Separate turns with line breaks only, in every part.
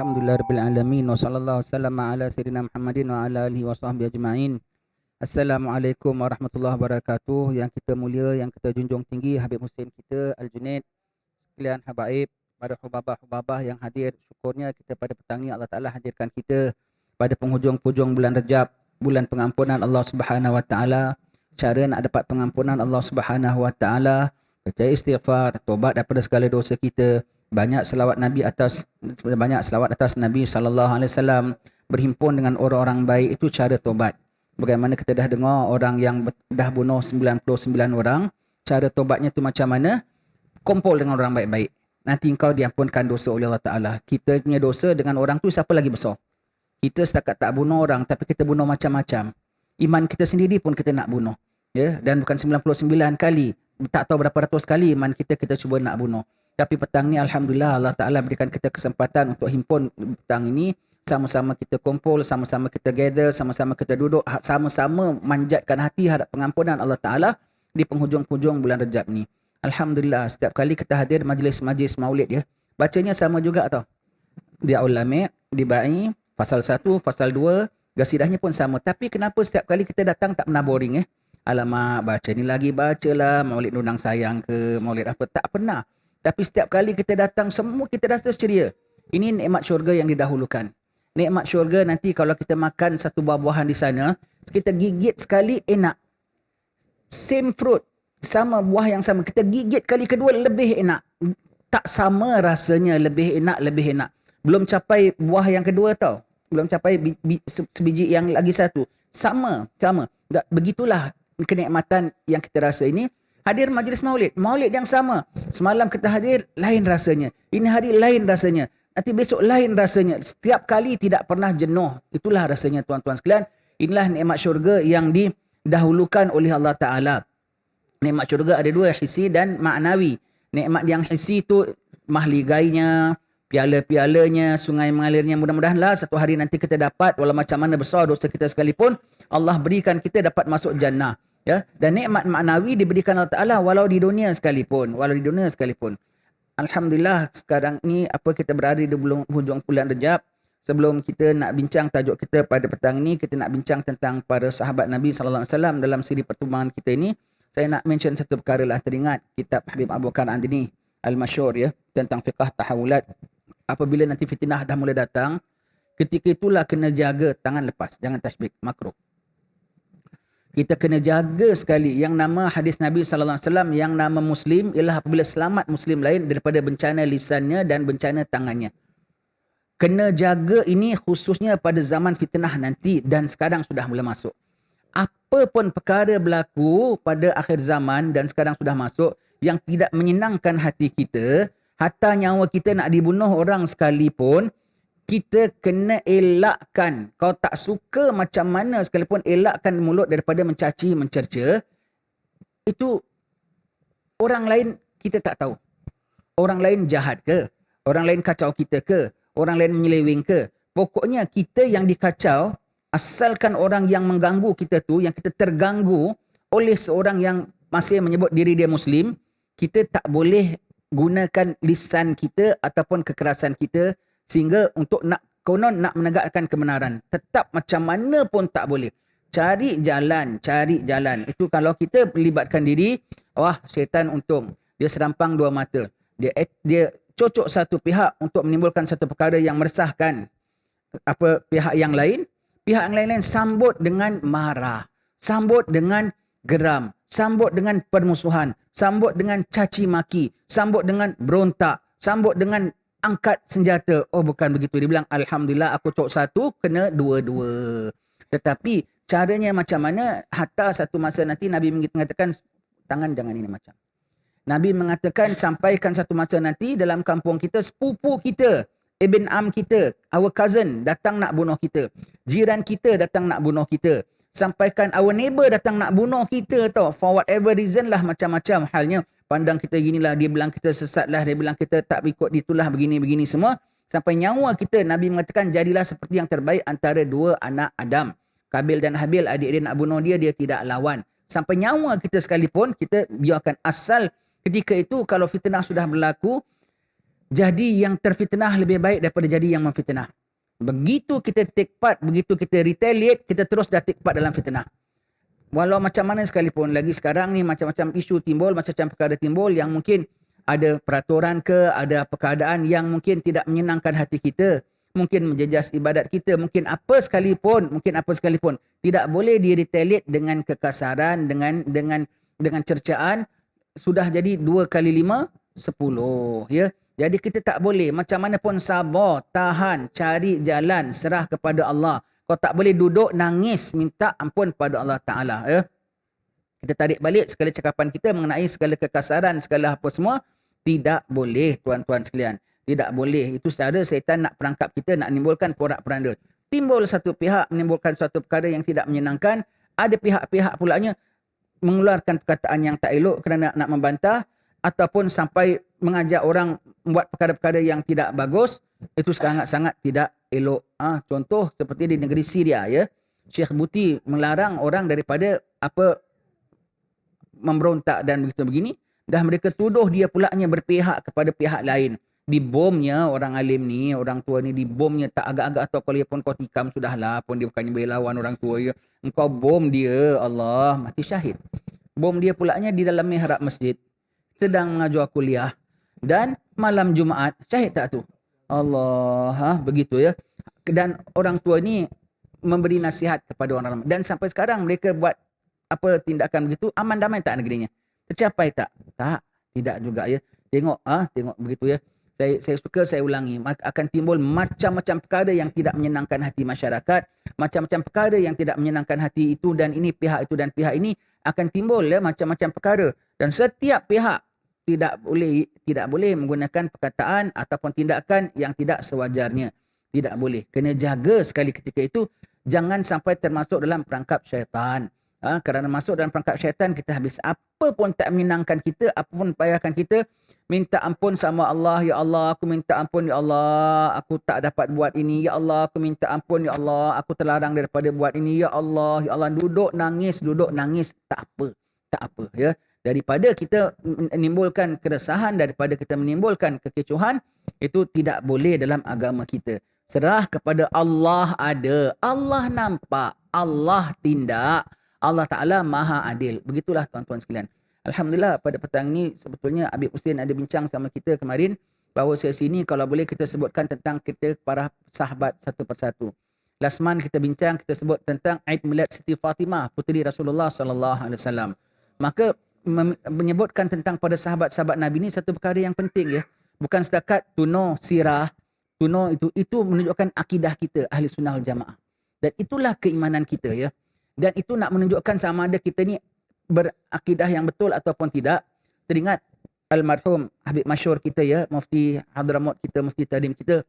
Alhamdulillahirabbil alamin wa sallallahu wasallam ala sayyidina Muhammadin wa ala alihi wa sahbihi ajma'in. Assalamualaikum warahmatullahi wabarakatuh. Yang kita mulia, yang kita junjung tinggi Habib Hussein kita Al-Junaid, sekalian habaib, para hubabah-hubabah yang hadir. Syukurnya kita pada petang ni Allah Taala hadirkan kita pada penghujung-hujung bulan Rajab, bulan pengampunan Allah Subhanahu wa taala. Cara nak dapat pengampunan Allah Subhanahu wa taala, baca istighfar, tobat daripada segala dosa kita, banyak selawat atas Nabi sallallahu alaihi wasallam, berhimpun dengan orang-orang baik. Itu cara tobat. Bagaimana kita dah dengar orang yang dah bunuh 99 orang, cara tobatnya tu macam mana? Kumpul dengan orang baik-baik. Nanti engkau diampunkan dosa oleh Allah Taala. Kita punya dosa dengan orang tu siapa lagi besar? Kita setakat tak bunuh orang, tapi kita bunuh macam-macam. Iman kita sendiri pun kita nak bunuh. Ya, dan bukan 99 kali, tak tahu berapa ratus kali iman kita cuba nak bunuh. Tapi petang ni Alhamdulillah Allah Ta'ala berikan kita kesempatan untuk himpun petang ini. Sama-sama kita kumpul, sama-sama kita gather, sama-sama kita duduk, sama-sama manjatkan hati hadap pengampunan Allah Ta'ala di penghujung-hujung bulan Rajab ni. Alhamdulillah, setiap kali kita hadir majlis-majlis maulid ya, bacanya sama juga tau. Di Aul-Lami', di Ba'i, fasal 1, fasal 2, gasidahnya pun sama. Tapi kenapa setiap kali kita datang tak pernah boring ya? Alamak, baca ni lagi bacalah, maulid nunang sayang ke, maulid apa, tak pernah. Tapi setiap kali kita datang, semua kita rasa ceria. Ini nikmat syurga yang didahulukan. Nikmat syurga nanti kalau kita makan satu buah-buahan di sana, kita gigit sekali enak. Same fruit, sama buah yang sama, kita gigit kali kedua lebih enak. Tak sama rasanya, lebih enak. Belum capai buah yang kedua tau. Belum capai sebiji yang lagi satu. Sama. Begitulah kenikmatan yang kita rasa ini. Hadir majlis maulid yang sama. Semalam kita hadir, lain rasanya. Ini hari lain rasanya. Nanti besok lain rasanya. Setiap kali tidak pernah jenuh. Itulah rasanya tuan-tuan sekalian. Inilah nikmat syurga yang didahulukan oleh Allah Ta'ala. Nikmat syurga ada dua, hissi dan ma'nawi. Nikmat yang hissi itu mahligainya, piala-pialanya, sungai mengalirnya. Mudah-mudahanlah satu hari nanti kita dapat, walau macam mana besar dosa kita sekalipun, Allah berikan kita dapat masuk jannah. Ya, dan nikmat maknawi diberikan Allah Taala walau di dunia sekalipun. Alhamdulillah sekarang ni kita berada di hujung bulan Rajab. Sebelum kita nak bincang tajuk kita pada petang ni, kita nak bincang tentang para sahabat Nabi sallallahu alaihi wasallam dalam siri pertemuan kita ini. Saya nak mention satu perkara lah, teringat kitab Habib Abu Bakar Andini Al-Masyhur ya, tentang fiqh tahawulat. Apabila nanti fitnah dah mula datang, ketika itulah kena jaga tangan lepas, jangan tasbik, makruh. Kita kena jaga sekali yang nama hadis Nabi sallallahu alaihi wasallam, yang nama muslim ialah apabila selamat muslim lain daripada bencana lisannya dan bencana tangannya. Kena jaga ini khususnya pada zaman fitnah nanti, dan sekarang sudah mula masuk. Apa pun perkara berlaku pada akhir zaman dan sekarang sudah masuk yang tidak menyenangkan hati kita, hatta nyawa kita nak dibunuh orang sekalipun, kita kena elakkan. Kau tak suka macam mana sekalipun, elakkan mulut daripada mencaci, mencerca. Itu orang lain kita tak tahu. Orang lain jahat ke? Orang lain kacau kita ke? Orang lain menyeleweng ke? Pokoknya kita yang dikacau, asalkan orang yang mengganggu kita tu, yang kita terganggu oleh seorang yang masih menyebut diri dia Muslim, kita tak boleh gunakan lisan kita ataupun kekerasan kita sehingga untuk nak menegakkan kebenaran. Tetap macam mana pun tak boleh. Cari jalan. Itu kalau kita melibatkan diri, wah syaitan untung. Dia serampang dua mata. Dia cocok satu pihak untuk menimbulkan satu perkara yang meresahkan pihak yang lain. Pihak yang lain sambut dengan marah, sambut dengan geram, sambut dengan permusuhan, sambut dengan caci maki, sambut dengan berontak, sambut dengan angkat senjata. Oh bukan begitu. Dia bilang Alhamdulillah aku cok satu, kena dua-dua. Tetapi caranya macam mana? Hatta satu masa nanti Nabi mengatakan tangan jangan ini macam. Nabi mengatakan sampaikan satu masa nanti dalam kampung kita, sepupu kita, Ibn Am kita, our cousin datang nak bunuh kita. Jiran kita datang nak bunuh kita. Sampaikan our neighbor datang nak bunuh kita tau. For whatever reason lah, macam-macam halnya. Pandang kita ginilah, dia bilang kita sesat lah, dia bilang kita tak ikut itulah, begini-begini semua. Sampai nyawa kita, Nabi mengatakan jadilah seperti yang terbaik antara dua anak Adam. Kabil dan Habil, adik dia nak bunuh dia tidak lawan. Sampai nyawa kita sekalipun, kita biarkan. Asal ketika itu kalau fitnah sudah berlaku, jadi yang terfitnah lebih baik daripada jadi yang memfitnah. Begitu kita take part, begitu kita retaliate, kita terus dah take part dalam fitnah. Walau macam mana sekalipun, lagi sekarang ni macam-macam isu timbul, macam-macam perkara timbul yang mungkin ada peraturan ke, ada keadaan yang mungkin tidak menyenangkan hati kita, mungkin menjejas ibadat kita, mungkin apa sekalipun, tidak boleh di-retaliate dengan kekasaran, dengan cercaan. Sudah jadi 2 kali 5, 10, ya. Jadi kita tak boleh, macam mana pun sabar, tahan, cari jalan, serah kepada Allah. Kau tak boleh duduk nangis minta ampun pada Allah Ta'ala. Ya. Kita tarik balik segala cakapan kita mengenai segala kekasaran, segala apa semua. Tidak boleh, tuan-tuan sekalian. Tidak boleh. Itu secara syaitan nak perangkap kita, nak menimbulkan porak-peranda. Timbul satu pihak menimbulkan suatu perkara yang tidak menyenangkan. Ada pihak-pihak pulanya mengeluarkan perkataan yang tak elok kerana nak membantah, ataupun sampai mengajak orang membuat perkara-perkara yang tidak bagus. Itu sangat-sangat tidak elok. Contoh seperti di negeri Syria, ya. Syekh Buti melarang orang daripada memberontak dan begitu begini. Dah mereka tuduh dia pulaknya berpihak kepada pihak lain. Dibomnya orang alim ni, orang tua ni, dibomnya tak agak-agak atau kalau pun kau tikam sudahlah, pun dia bukannya boleh lawan orang tua ya. Engkau bom dia, Allah, mati syahid. Bom dia pulaknya di dalam mihrab masjid, sedang mengajar kuliah, dan malam Jumaat, syahid tak tu? Allah, begitu ya. Dan orang tua ni memberi nasihat kepada orang ramai. Dan sampai sekarang mereka buat apa tindakan begitu, aman damai tak negerinya? Tercapai tak? Tak, tidak juga ya. Tengok begitu ya. Saya suka saya ulangi, akan timbul macam-macam perkara yang tidak menyenangkan hati masyarakat, macam-macam perkara yang tidak menyenangkan hati itu dan ini, pihak itu dan pihak ini, akan timbul ya macam-macam perkara. Dan setiap pihak tidak boleh menggunakan perkataan ataupun tindakan yang tidak sewajarnya. Tidak boleh. Kena jaga sekali ketika itu, jangan sampai termasuk dalam perangkap syaitan. Kerana masuk dalam perangkap syaitan, kita habis. Apa pun tak menyenangkan kita, apa pun payahkan kita, minta ampun sama Allah. Ya Allah, aku minta ampun. Ya Allah, aku tak dapat buat ini. Ya Allah, aku minta ampun. Ya Allah, aku terlarang daripada buat ini. Ya Allah, duduk nangis. Tak apa. Ya. Daripada kita menimbulkan keresahan, daripada kita menimbulkan kekecohan, itu tidak boleh dalam agama kita. Serah kepada Allah ada. Allah nampak. Allah tindak. Allah Ta'ala maha adil. Begitulah tuan-tuan sekalian. Alhamdulillah pada petang ini sebetulnya Habib Hussein ada bincang sama kita kemarin bahawa sesi ini kalau boleh kita sebutkan tentang kita para sahabat satu persatu. Last month kita bincang, kita sebut tentang Aid Milad Siti Fatimah, puteri Rasulullah sallallahu alaihi wasallam. Maka menyebutkan tentang pada sahabat-sahabat Nabi ini satu perkara yang penting ya. Bukan setakat tuno sirah, tuno itu menunjukkan akidah kita Ahli Sunnah wal Jamaah. Dan itulah keimanan kita ya. Dan itu nak menunjukkan sama ada kita ni berakidah yang betul ataupun tidak. Teringat almarhum Habib Masyhur kita ya, Mufti Hadramaut kita, Mufti Tadim kita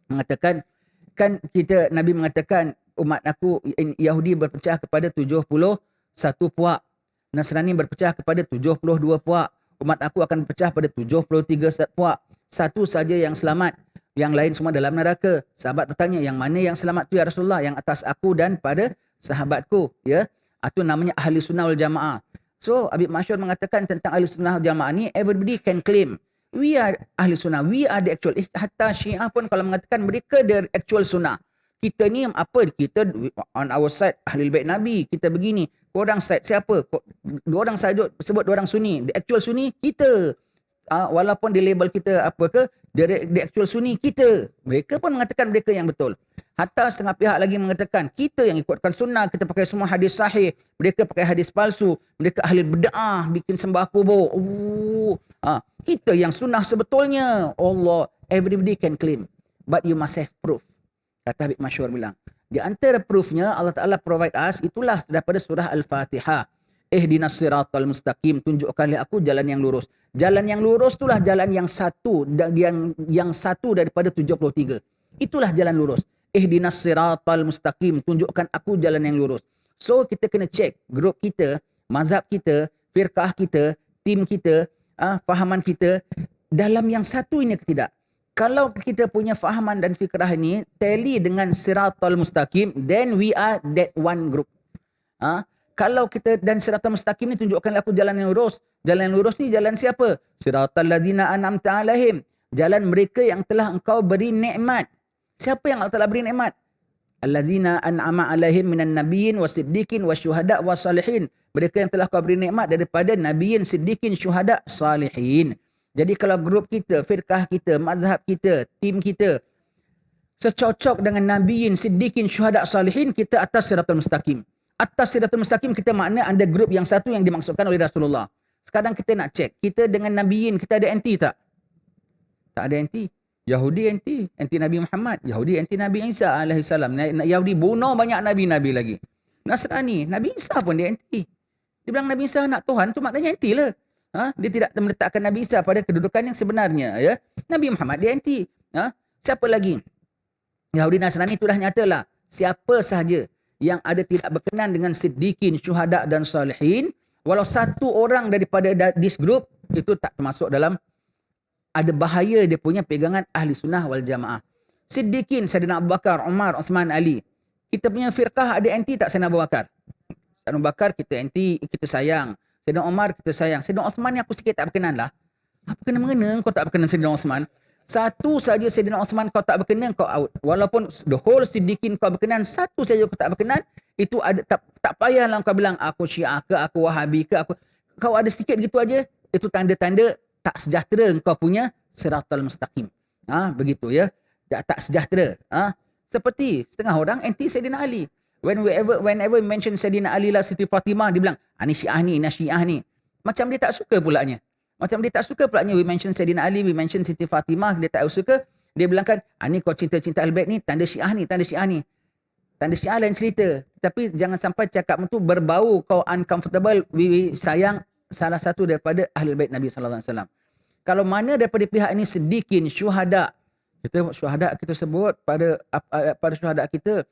mengatakan, kan kita Nabi mengatakan umat aku Yahudi berpecah kepada 71 puak, Nasrani berpecah kepada 72 puak, umat aku akan berpecah pada 73 puak. Satu saja yang selamat, yang lain semua dalam neraka. Sahabat bertanya, yang mana yang selamat tu ya Rasulullah? Yang atas aku dan pada sahabatku ya. Itu namanya Ahli Sunnah wal Jamaah. So Habib Masyhur mengatakan tentang Ahli Sunnah wal Jamaah ni, everybody can claim we are Ahli Sunnah, we are the actual. Hatta Syiah pun kalau mengatakan mereka the actual Sunnah. Kita ni apa? Kita on our side Ahlul Bait Nabi, kita begini. Korang side siapa? Dua orang saja sebut dua orang Sunni. The actual Sunni kita. Walaupun di label kita apa ke, the actual Sunni kita. Mereka pun mengatakan mereka yang betul. Hatta setengah pihak lagi mengatakan kita yang ikutkan sunnah, kita pakai semua hadis sahih, mereka pakai hadis palsu, mereka ahli bid'ah, bikin sembah kubur. Kita yang sunnah sebetulnya. Allah, everybody can claim, but you must have proof. Kata Habib Masyhur bilang. Di antara proofnya Allah Ta'ala provide us, itulah daripada surah Al-Fatihah. Ihdinas siratal mustaqim, tunjukkanlah aku jalan yang lurus. Jalan yang lurus itulah jalan yang satu, yang satu daripada 73. Itulah jalan lurus. Ihdinas siratal mustaqim, tunjukkan aku jalan yang lurus. So kita kena check grup kita, mazhab kita, firqah kita, tim kita, fahaman kita dalam yang satu ini ke tidak. Kalau kita punya fahaman dan fikrah ini tally dengan siratal mustaqim, then we are that one group. Kalau kita dan siratal mustaqim ni tunjukkanlah aku jalan yang lurus. Jalan yang lurus ni jalan siapa? Siratal ladzina an'amta alaihim. jalan mereka yang telah engkau beri nikmat. Siapa yang Allah telah beri nikmat? Alladzina an'ama alaihim minan nabiyyin wasiddiqin wasyuhada wasalihin. Mereka yang telah kau beri nikmat daripada nabiyyin, siddiqin, syuhada, salihin. Jadi kalau grup kita, firqah kita, mazhab kita, tim kita secocok dengan nabiyyin, siddiqin, syuhada, salihin, kita atas siratal mustaqim. Atas siratal mustaqim kita makna ada grup yang satu yang dimaksudkan oleh Rasulullah. Sekarang kita nak cek, kita dengan nabiyyin kita ada anti tak? Tak ada anti. Yahudi anti Nabi Muhammad. Yahudi anti Nabi Isa alaihissalam. Yahudi bunuh banyak nabi-nabi lagi. Nasrani, Nabi Isa pun dia anti. Dia bilang Nabi Isa anak Tuhan, tu maknanya anti lah. Dia tidak meletakkan Nabi Isa pada kedudukan yang sebenarnya. Ya. Nabi Muhammad dia anti. Siapa lagi? Yahudi Nasrani itu dah nyatalah. Siapa sahaja yang ada tidak berkenan dengan siddiqin, syuhada dan salihin, walau satu orang daripada this group, itu tak termasuk dalam, ada bahaya dia punya pegangan ahli sunnah wal jamaah. Siddiqin, Sayyidina Abu Bakar, Umar, Uthman, Ali. Kita punya firqah ada anti tak Sayyidina Abu Bakar? Sayyidina Abu Bakar kita anti, kita sayang. Sayyidina Umar kita sayang. Sayyidina Uthman ni aku sikit tak berkenan lah. Apa kena-mengena kau tak berkenan Sayyidina Uthman? Satu saja Sayyidina Uthman kau tak berkenan, kau out. Walaupun the whole siddiqin kau berkenan, satu saja kau tak berkenan, itu ada tak payahlah kau bilang aku Syiah ke, aku Wahabi ke, kau ada sedikit gitu aja, itu tanda-tanda tak sejahtera engkau punya siratal mustaqim. Begitu ya. Tak sejahtera. Seperti setengah orang anti Sayyidina Ali. Whenever mention Sayyidina Ali lah Siti Fatimah, dia bilang, ni Syiah ni, Syiah ni. Macam dia tak suka pulanya. We mention Sayyidina Ali, we mention Siti Fatimah, dia tak suka. Dia bilang kan, ni kau cinta-cinta Ahlul Bait ni, tanda Syiah ni. Tanda Syiah lain cerita. Tapi jangan sampai cakap tu berbau kau uncomfortable, we sayang salah satu daripada Ahlul Bait Nabi sallallahu alaihi wasallam. Kalau mana daripada pihak ini siddiqin, syuhada, kita sebut pada syuhada kita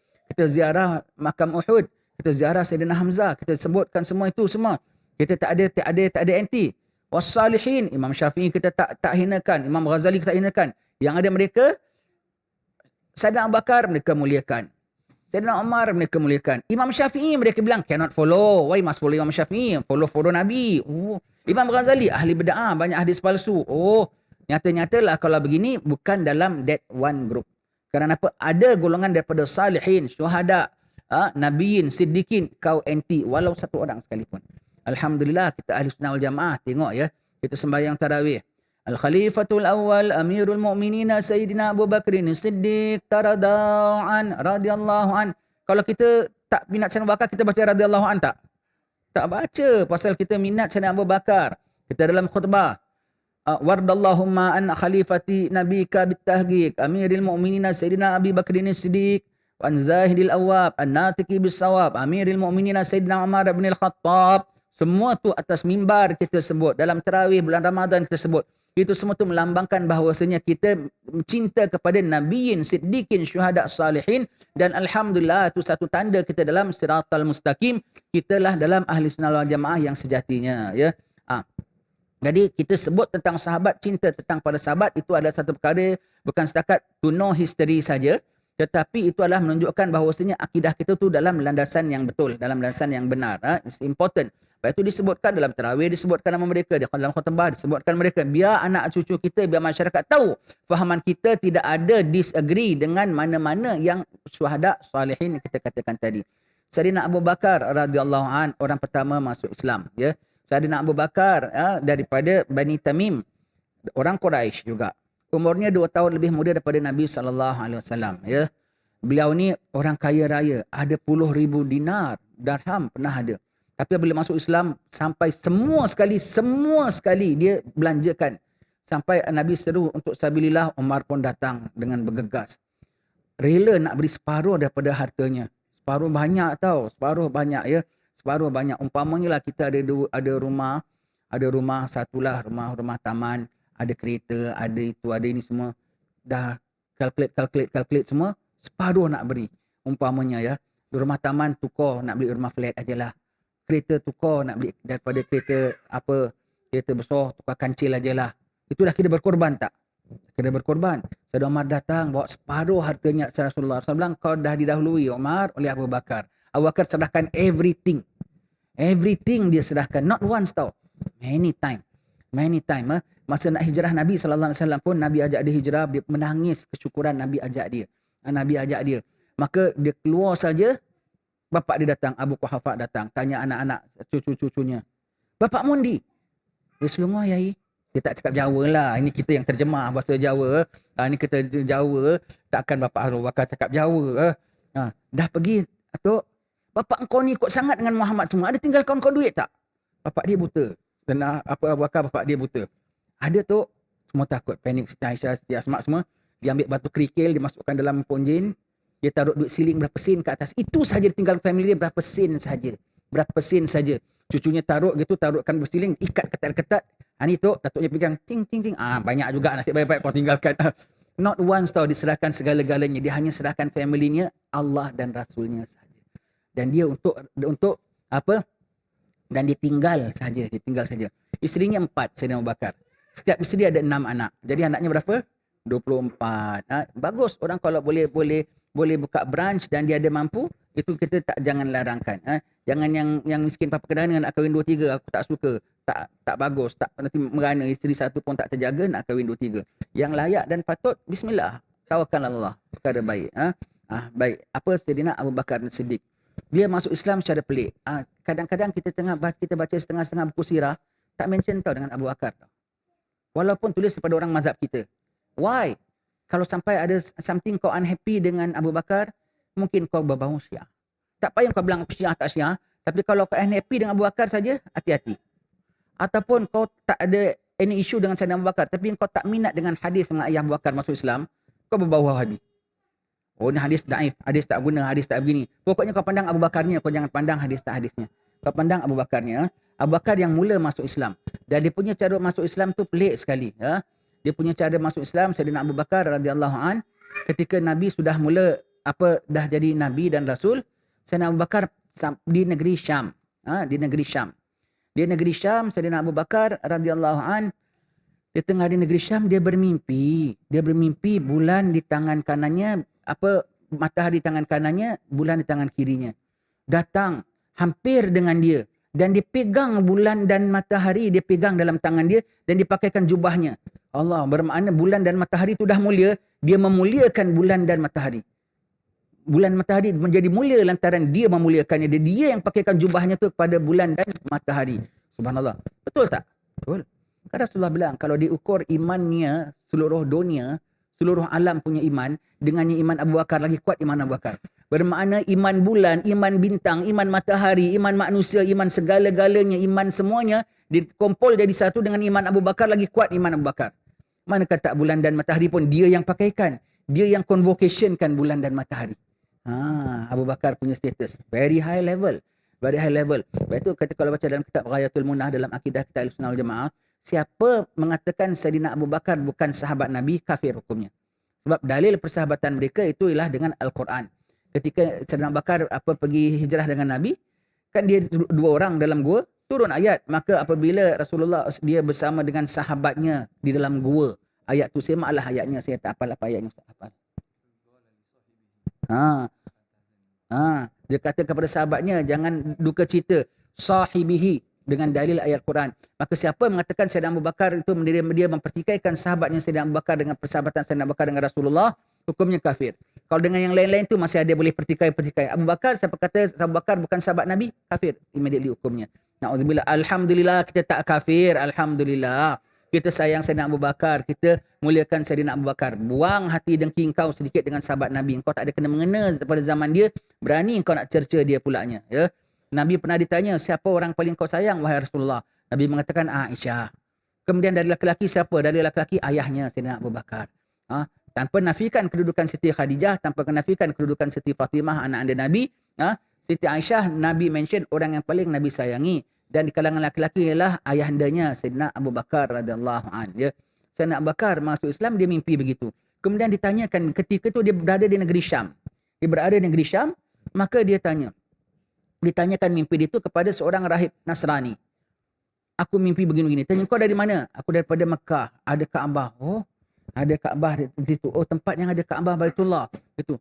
ziarah makam Uhud, kita ziarah Sayyidina Hamzah, kita sebutkan semua itu semua. Kita tak ada anti. Wassalihin, Imam Syafi'i kita tak hinakan, Imam Ghazali kita hinakan. Yang ada mereka, Sayyidina Abu Bakar mereka muliakan. Sayyidina Umar mereka muliakan. Imam Syafi'i mereka bilang cannot follow. Why must follow Imam Syafi'i? Follow Nabi. Imam Ghazali ahli bid'ah, banyak hadis palsu. Nyata-nyatalah kalau begini bukan dalam that one group. Kerana apa? Ada golongan daripada salihin, syuhada, nabiyin, siddiqin, kau anti walau satu orang sekalipun. Alhamdulillah kita ahli sunnah wal jamaah, tengok ya. Kita sembahyang tarawih. Al-Khalifatul Awwal Amirul Mu'minina Sayyidina Abu Bakrin Siddiq radhiyallahu an. Kalau kita tak minat Sayyidina Abu Bakar, kita baca radhiyallahu an tak? Tak baca, pasal kita minat Sayyidina Abu Bakar. Kita dalam khutbah, wardallahumma an khalifati nabika bitahqiq Amiril Mu'minina Sayyidina Abi Bakrin Siddiq wa an Zahidil Awwab an-Natiqi bis-Sawab Amiril Mu'minina Sayyidina Umar bin Al-Khattab. Semua tu atas mimbar kita sebut. Dalam tarawih bulan Ramadan kita sebut. Itu semua tu melambangkan bahawasanya kita cinta kepada nabiyin, siddiqin, syuhada, salihin. Dan alhamdulillah itu satu tanda kita dalam siratal mustaqim. Kitalah dalam ahli sunnah wal jamaah yang sejatinya. Ya. Jadi kita sebut tentang sahabat, cinta tentang para sahabat itu adalah satu perkara bukan setakat to know history saja. Tetapi itu adalah menunjukkan bahawasanya akidah kita tu dalam landasan yang betul, dalam landasan yang benar. It's important. Lepas itu disebutkan dalam tarawih, disebutkan nama mereka, dalam khutbah disebutkan mereka. Biar anak cucu kita, biar masyarakat tahu fahaman kita tidak ada disagree dengan mana-mana yang syuhada salihin kita katakan tadi. Sayyidina Abu Bakar radhiyallahu an, orang pertama masuk Islam. Ya. Sayyidina Abu Bakar daripada Bani Tamim, orang Quraisy juga. Umurnya 2 tahun lebih muda daripada Nabi SAW. Ya. Beliau ni orang kaya raya. Ada puluh ribu dinar, dirham pernah ada. Tapi bila masuk Islam, sampai semua sekali dia belanjakan. Sampai Nabi seru untuk sabilillah, Umar pun datang dengan bergegas. Rela nak beri separuh daripada hartanya. Separuh banyak tau, separuh banyak ya. Separuh banyak. Umpamanya lah kita ada rumah satulah, rumah taman, ada kereta, ada itu, ada ini semua. Dah calculate semua, separuh nak beri. Umpamanya ya. Rumah taman tukar nak beli rumah flat ajalah. Kereta tukar nak beli daripada kereta besar tukar kancil ajalah. Itu dah kira berkorban tak? Kira berkorban. Sayyidina Umar datang bawa separuh hartanya Rasulullah. Rasulullah bilang kau dah didahului Umar oleh Abu Bakar. Abu Bakar serahkan everything. Everything dia serahkan. Not once tau. Many time. Masa nak hijrah Nabi SAW pun, Nabi ajak dia hijrah, dia menangis kesyukuran Nabi ajak dia. Nabi ajak dia. Maka dia keluar saja, bapak dia datang, Abu Quhafa datang, tanya anak-anak cucu-cucunya. Bapak mundi? Dia selungor, Yai. Dia tak cakap Jawa lah. Ini kita yang terjemah bahasa Jawa. Ini kita Jawa. Takkan bapak Abu Bakar cakap Jawa. Dah pergi, Atuk. Bapak engkau ni ikut sangat dengan Muhammad semua. Ada tinggal kawan-kawan duit tak? Bapak dia buta. Dan Abu Bakar bapak dia buta. Ada tu. Semua takut. Panik. Siti Aisyah, Siti Asma semua. Dia ambil batu kerikil. Dia masukkan dalam ponjin. Dia taruh duit siling berapa sen ke atas. Itu sahaja tinggal family dia berapa sen sahaja. Berapa sen saja. Cucunya taruh gitu, taruhkan bersiling, ikat ketat-ketat. Ni tu, datuknya pegang, ting, ting, ting. Banyak juga nasib baik-baik kau tinggalkan. Not once tau diserahkan segala-galanya. Dia hanya serahkan family-nya, Allah dan Rasulnya sahaja. Dan dia untuk apa? Dan dia tinggal sahaja. Dia tinggal saja. Isterinya 4, Sayyidina Abu Bakar. Setiap isteri ada 6 anak. Jadi anaknya berapa? 24. Bagus. Orang kalau boleh buka branch dan dia ada mampu, itu kita jangan larangkan. Jangan yang miskin papa kedai dengan nak kahwin 2-3, aku tak suka. Tak bagus. Tak, nanti merana isteri satu pun tak terjaga, nak kahwin 2-3. Yang layak dan patut, bismillah. Tawakal Allah. Perkara baik. Baik. Apa Sayyidina Abu Bakar Siddiq? Dia masuk Islam secara pelik. Kadang-kadang kita baca setengah-setengah buku sirah, tak mention tau dengan Abu Bakar tau. Walaupun tulis kepada orang mazhab kita. Why? Kalau sampai ada something kau unhappy dengan Abu Bakar, mungkin kau berbau Syiah. Tak payah kau bilang Syiah tak Syiah, tapi kalau kau unhappy dengan Abu Bakar saja, hati-hati. Ataupun kau tak ada any issue dengan Sayyidina Abu Bakar, tapi kau tak minat dengan hadis dengan ayah Abu Bakar masuk Islam, kau berbau Wahabi. Oh, ni hadis daif, hadis tak guna, hadis tak begini. Pokoknya kau pandang Abu Bakarnya, kau jangan pandang hadis tak hadisnya. Kau pandang Abu Bakarnya. Abu Bakar yang mula masuk Islam. Dan dia punya cara masuk Islam tu pelik sekali. Dia punya cara masuk Islam, Sayyidina Abu Bakar radhiyallahu an, ketika Nabi sudah mula dah jadi Nabi dan Rasul, Sayyidina Abu Bakar di negeri Syam. Di negeri Syam. Di negeri Syam, Sayyidina Abu Bakar radhiyallahu an, di tengah di negeri Syam, dia bermimpi. Dia bermimpi bulan di tangan kanannya, matahari di tangan kanannya, bulan di tangan kirinya. Datang hampir dengan dia. Dan dipegang bulan dan matahari, dia pegang dalam tangan dia dan dipakaikan jubahnya. Allah, bermakna bulan dan matahari itu dah mulia, dia memuliakan bulan dan matahari. Bulan matahari menjadi mulia lantaran dia memuliakannya. Dia yang pakaikan jubahnya tu kepada bulan dan matahari. Subhanallah. Betul tak? Betul. Kan Rasulullah bilang, kalau diukur imannya seluruh dunia, seluruh alam punya iman, dengannya iman Abu Bakar, lagi kuat iman Abu Bakar. Bermakna iman bulan, iman bintang, iman matahari, iman manusia, iman segala-galanya, iman semuanya dikumpul jadi satu dengan iman Abu Bakar, lagi kuat iman Abu Bakar. Mana kata bulan dan matahari pun dia yang pakaikan. Dia yang convocationkan bulan dan matahari. Abu Bakar punya status. Very high level. Very high level. Sebab itu kalau baca dalam kitab Ghayatul Munah dalam akidah kita Ahlussunnah wal Jamaah, siapa mengatakan Sayyidina Abu Bakar bukan sahabat Nabi, kafir hukumnya. Sebab dalil persahabatan mereka itu ialah dengan Al-Quran. Ketika Sayyidina Abu Bakar pergi hijrah dengan Nabi, kan dia 2 orang dalam gua, turun ayat. Maka apabila Rasulullah dia bersama dengan sahabatnya di dalam gua, ayat tu semaklah ayatnya, saya tak hafal apa ayatnya, tak hafal. Dia kata kepada sahabatnya, jangan duka cita, sahibihi, dengan dalil ayat Quran. Maka siapa mengatakan Sayyidina Abu Bakar itu dia mempertikaikan sahabatnya Sayyidina Abu Bakar dengan persahabatan Sayyidina Abu Bakar dengan Rasulullah, hukumnya kafir. Kalau dengan yang lain-lain tu masih ada boleh pertikai-pertikai. Abu Bakar, siapa kata Abu Bakar bukan sahabat Nabi, kafir immediately hukumnya. Na'udzubillah. Alhamdulillah kita tak kafir. Alhamdulillah. Kita sayang Sayyidina Abu Bakar. Kita muliakan Sayyidina Abu Bakar. Buang hati dengki kau sedikit dengan sahabat Nabi. Kau tak ada kena-mengena pada zaman dia. Berani kau nak cerca dia pulanya. Ya. Nabi pernah ditanya, siapa orang paling kau sayang, wahai Rasulullah? Nabi mengatakan, Aisyah. Kemudian dari laki-laki siapa? Dari laki-laki ayahnya Sayyidina Abu Bakar. Tanpa nafikan kedudukan Siti Khadijah, tanpa nafikan kedudukan Siti Fatimah, anak anda Nabi. Siti Aisyah, Nabi mention orang yang paling Nabi sayangi. Dan di kalangan laki-laki ialah ayahandanya Sayyidina Abu Bakar radhiyallahu anhu. Sayyidina Abu Bakar masuk Islam, dia mimpi begitu. Kemudian ditanyakan, ketika itu dia berada di negeri Syam. Dia berada di negeri Syam, maka dia ditanyakan mimpi dia itu kepada seorang rahib Nasrani. Aku mimpi begini-begini. Tanya, kau dari mana? Aku daripada Mekah. Ada Kaabah. Oh, ada Kaabah di situ. Oh, tempat yang ada Kaabah Baitullah. Itu.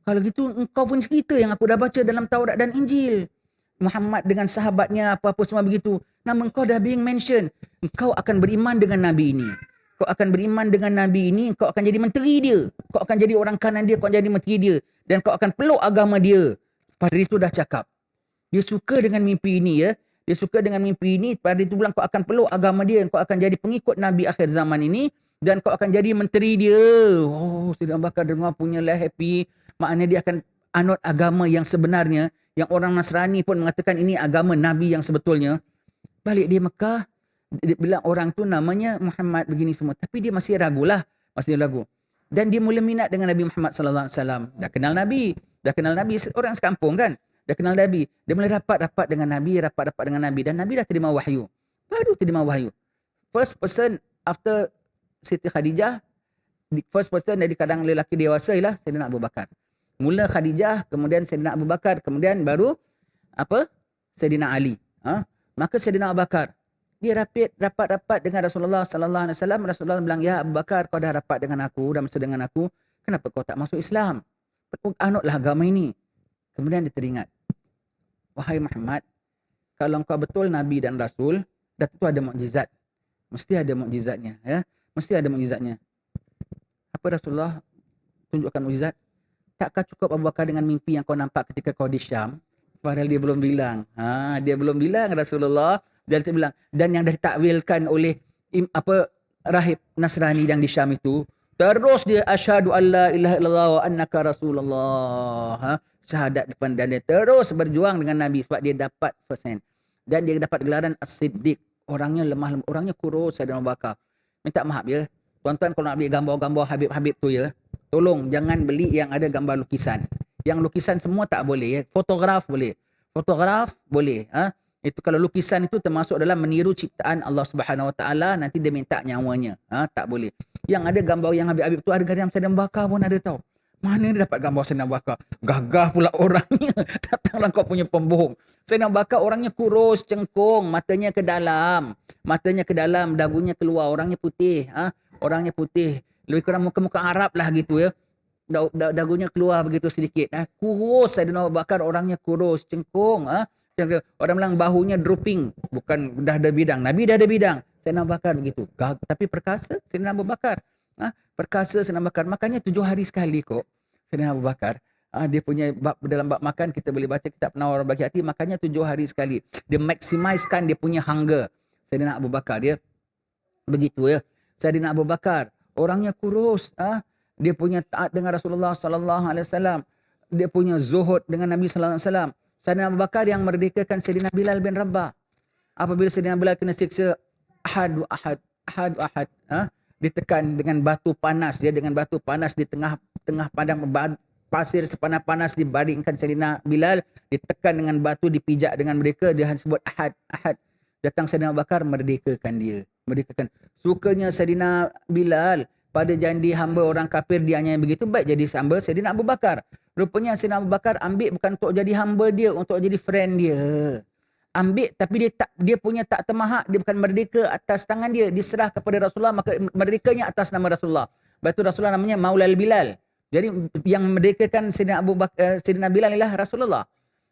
Kalau gitu, engkau pun cerita yang aku dah baca dalam Taurat dan Injil. Muhammad dengan sahabatnya apa-apa semua begitu. Nama kau dah being mention. Kau akan beriman dengan Nabi ini. Kau akan beriman dengan Nabi ini, kau akan jadi menteri dia. Kau akan jadi orang kanan dia, kau akan jadi menteri dia. Dan kau akan peluk agama dia. Pada itu dah cakap. Dia suka dengan mimpi ini ya. Dia suka dengan mimpi ini. Pada itu bilang kau akan peluk agama dia. Kau akan jadi pengikut Nabi akhir zaman ini. Dan kau akan jadi menteri dia. Oh, Sayyidina Abu Bakar dengar punya lah happy. Maknanya dia akan anut agama yang sebenarnya. Yang orang Nasrani pun mengatakan ini agama Nabi yang sebetulnya. Balik dia Mekah, dia bilang orang tu namanya Muhammad begini semua. Tapi dia masih ragulah. Masih ragu. Dan dia mula minat dengan Nabi Muhammad sallallahu alaihi wasallam. Dah kenal Nabi. Dah kenal Nabi. Orang sekampung kan. Dah kenal Nabi. Dia mula rapat-rapat dengan Nabi. Rapat-rapat dengan Nabi. Dan Nabi dah terima wahyu. Baru terima wahyu. First person after Siti Khadijah. First person dari kadang lelaki dewasa ialah Sayyidina Abu Bakar. Mula Khadijah, kemudian Sayyidina Abu Bakar, kemudian baru apa? Sayyidina Ali. Maka Sayyidina Abu Bakar, dia rapat-rapat dengan Rasulullah sallallahu alaihi wasallam. Rasulullah bilang, "Ya Abu Bakar, kau dah rapat dengan aku, dah bersama dengan aku. Kenapa kau tak masuk Islam? Anutlah agama ini." Kemudian dia teringat, "Wahai Muhammad, kalau kau betul Nabi dan Rasul, dah tentu ada mukjizat. Mesti ada mukjizatnya, ya. Mesti ada mukjizatnya." Apa Rasulullah tunjukkan mukjizat? Takkah cukup Abu Bakar dengan mimpi yang kau nampak ketika kau di Syam? Padahal dia belum bilang. Dia belum bilang Rasulullah. Dia bilang. Dan yang dah ditakwilkan oleh rahib Nasrani yang di Syam itu. Terus dia asyhadu alla ilaha illallah wa annaka Rasulullah. Syahadat depan dan dia terus berjuang dengan Nabi sebab dia dapat first hand. Dan dia dapat gelaran As-Siddiq. Orangnya lemah, orangnya kurus Sayyidina Abu Bakar. Minta maaf ya. Tuan-tuan kalau nak beli gambar-gambar Habib-Habib tu ya. Tolong jangan beli yang ada gambar lukisan. Yang lukisan semua tak boleh ya. Fotograf boleh. Fotograf boleh. Itu kalau lukisan itu termasuk dalam meniru ciptaan Allah Subhanahu Wa Taala, nanti dia minta nyawanya. Tak boleh. Yang ada gambar yang Habib-Habib tu ada yang Sayyidina Abu Bakar pun ada tau. Mana dia dapat gambar Sayyidina Abu Bakar? Gagah pula orangnya. Datanglah kau punya pembohong. Sayyidina Abu Bakar orangnya kurus, cengkung, matanya ke dalam. Matanya ke dalam, dagunya keluar, orangnya putih. Orangnya putih. Lebih kurang muka-muka Arab lah gitu ya. Dagunya keluar begitu sedikit. Kurus Sayyidina Abu Bakar orangnya kurus, cengkung. Orang bilang bahunya drooping. Bukan dah ada bidang. Nabi dah ada bidang. Sayyidina Abu Bakar begitu. Tapi perkasa Sayyidina Abu Bakar. Perkasa Sayyidina Abu Bakar. Makanya 7 hari sekali kok Sayyidina Abu Bakar. Dia punya dalam bab makan kita boleh baca kitab Nawar Bagi Hati. Makanya 7 hari sekali. Dia maksimiskan dia punya hunger. Sayyidina Abu Bakar dia. Begitu ya. Sayyidina Abu Bakar. Orangnya kurus. Dia punya taat dengan Rasulullah sallallahu alaihi wasallam. Dia punya zuhud dengan Nabi sallallahu alaihi wasallam. Sayyidina Abu Bakar yang merdekakan Sayyidina Bilal bin Rabah. Apabila Sayyidina Bilal kena siksa ahad, ditekan dengan batu panas, dia dengan batu panas di tengah padang pasir sepanas-panas dibaringkan Sayyidina Bilal, ditekan dengan batu, dipijak dengan mereka, dia sebut ahad. Datang Sayyidina Abu Bakar merdekakan dia. Merdekakan. Sukanya Sayyidina Bilal pada janji hamba orang kafir dia hanya begitu baik jadi hamba Sayyidina Abu Bakar. Rupanya Sayyidina Abu Bakar ambil bukan untuk jadi hamba dia, untuk jadi friend dia. Ambil tapi dia punya tak termahak, dia bukan merdeka atas tangan dia, diserah kepada Rasulullah, maka merdekanya atas nama Rasulullah. Lepas tu Rasulullah namanya Maulal Bilal. Jadi yang merdekakan Sayyidina Bilal ialah Rasulullah.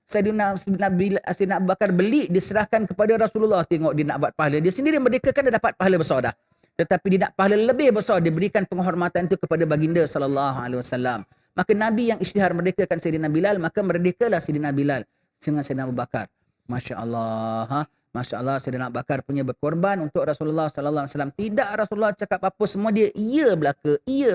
Sayyidina Abu Bakar beli, diserahkan kepada Rasulullah. Tengok dia nak buat pahala. Dia sendiri merdekakan, dia dapat pahala besar dah. Tetapi dia nak pahala lebih besar, dia berikan penghormatan itu kepada baginda sallallahu alaihi wasallam. Maka Nabi yang isytihar merdekakan Sayyidina Bilal, maka merdekalah Sayyidina Bilal dengan Sayyidina Abu Bakar. Masya-Allah, Masya-Allah Sayyidina Abu Bakar punya berkorban untuk Rasulullah sallallahu alaihi wasallam. Tidak Rasulullah cakap apa semua dia iya belaka ya.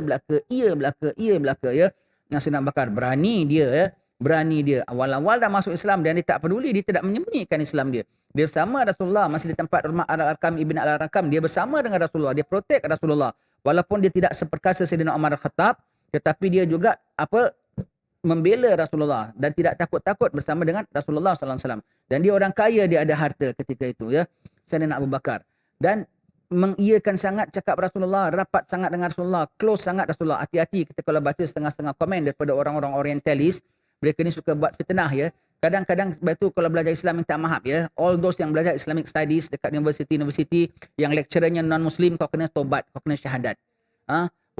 Sayyidina Abu Bakar berani dia ya. Berani dia. Awal-awal dah masuk Islam dan dia tak peduli, dia tidak menyembunyikan Islam dia. Dia bersama Rasulullah masih di tempat rumah Al-Arqam Ibn Al-Arqam. Dia bersama dengan Rasulullah, dia protect Rasulullah. Walaupun dia tidak seperkasa Sayyidina Umar Al-Khattab, tetapi dia juga membela Rasulullah dan tidak takut-takut bersama dengan Rasulullah sallallahu alaihi wasallam. Dan dia orang kaya, dia ada harta ketika itu ya. Sayyidina Abu Bakar. Dan mengiyakan sangat cakap Rasulullah, rapat sangat dengan Rasulullah, close sangat Rasulullah. Hati-hati kita kalau baca setengah-setengah komen daripada orang-orang orientalis, mereka ni suka buat fitnah ya. Kadang-kadang sebab tu kalau belajar Islam minta maaf ya. All those yang belajar Islamic Studies dekat university yang lecturernya non-Muslim, kau kena tobat, kau kena syahadat.